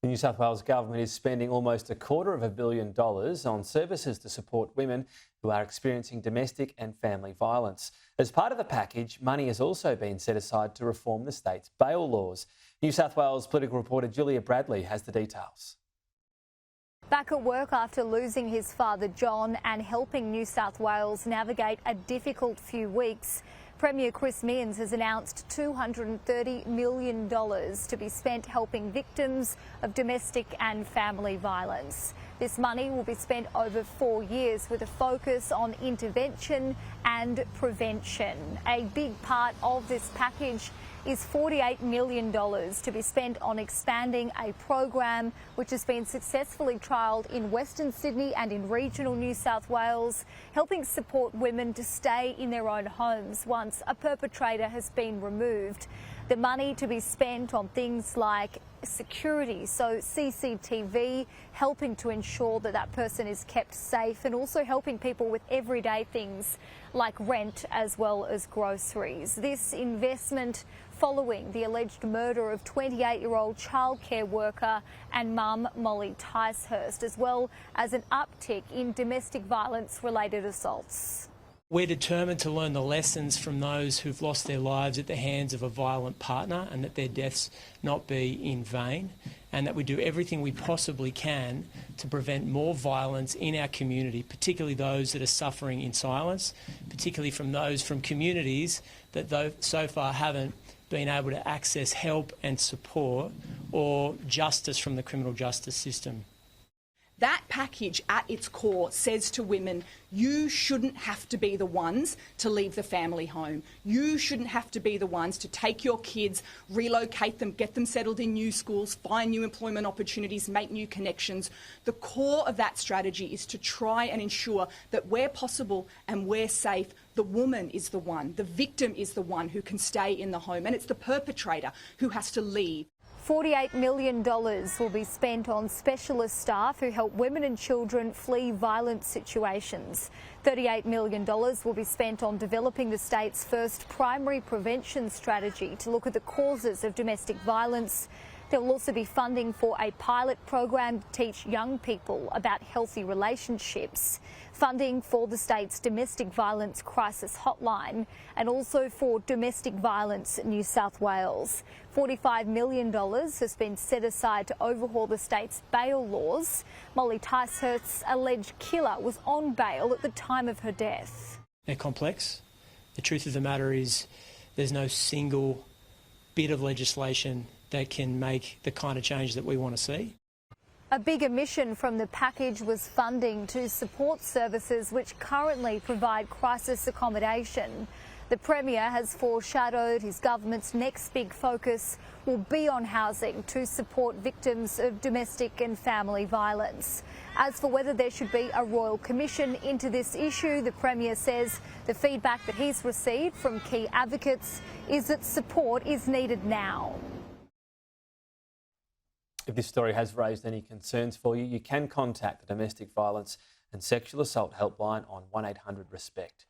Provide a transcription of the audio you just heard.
The New South Wales Government is spending almost $250 million on services to support women who are experiencing domestic and family violence. As part of the package, money has also been set aside to reform the state's bail laws. New South Wales political reporter Julia Bradley has the details. Back at work after losing his father John and helping New South Wales navigate a difficult few weeks, Premier Chris Minns has announced $230 million to be spent helping victims of domestic and family violence. This money will be spent over 4 years with a focus on intervention and prevention. A big part of this package is $48 million to be spent on expanding a program which has been successfully trialled in Western Sydney and in regional New South Wales, helping support women to stay in their own homes once a perpetrator has been removed. The money to be spent on things like security, so CCTV, helping to ensure that that person is kept safe, and also helping people with everyday things like rent as well as groceries. This investment following the alleged murder of 28-year-old childcare worker and mum Mollie Ticehurst, as well as an uptick in domestic violence-related assaults. We're determined to learn the lessons from those who've lost their lives at the hands of a violent partner, and that their deaths not be in vain, and that we do everything we possibly can to prevent more violence in our community, particularly those that are suffering in silence, particularly from those from communities that so far haven't been able to access help and support or justice from the criminal justice system. That package at its core says to women, you shouldn't have to be the ones to leave the family home. You shouldn't have to be the ones to take your kids, relocate them, get them settled in new schools, find new employment opportunities, make new connections. The core of that strategy is to try and ensure that where possible and where safe, the woman is the one, the victim is the one who can stay in the home, and it's the perpetrator who has to leave. $48 million will be spent on specialist staff who help women and children flee violent situations. $38 million will be spent on developing the state's first primary prevention strategy to look at the causes of domestic violence. There will also be funding for a pilot program to teach young people about healthy relationships, funding for the state's domestic violence crisis hotline, and also for Domestic Violence New South Wales. $45 million has been set aside to overhaul the state's bail laws. Mollie Ticehurst's alleged killer was on bail at the time of her death. They're complex. The truth of the matter is there's no single bit of legislation that can make the kind of change that we want to see. A big omission from the package was funding to support services which currently provide crisis accommodation. The Premier has foreshadowed his government's next big focus will be on housing to support victims of domestic and family violence. As for whether there should be a royal commission into this issue, the Premier says the feedback that he's received from key advocates is that support is needed now. If this story has raised any concerns for you, you can contact the Domestic Violence and Sexual Assault Helpline on 1800 RESPECT.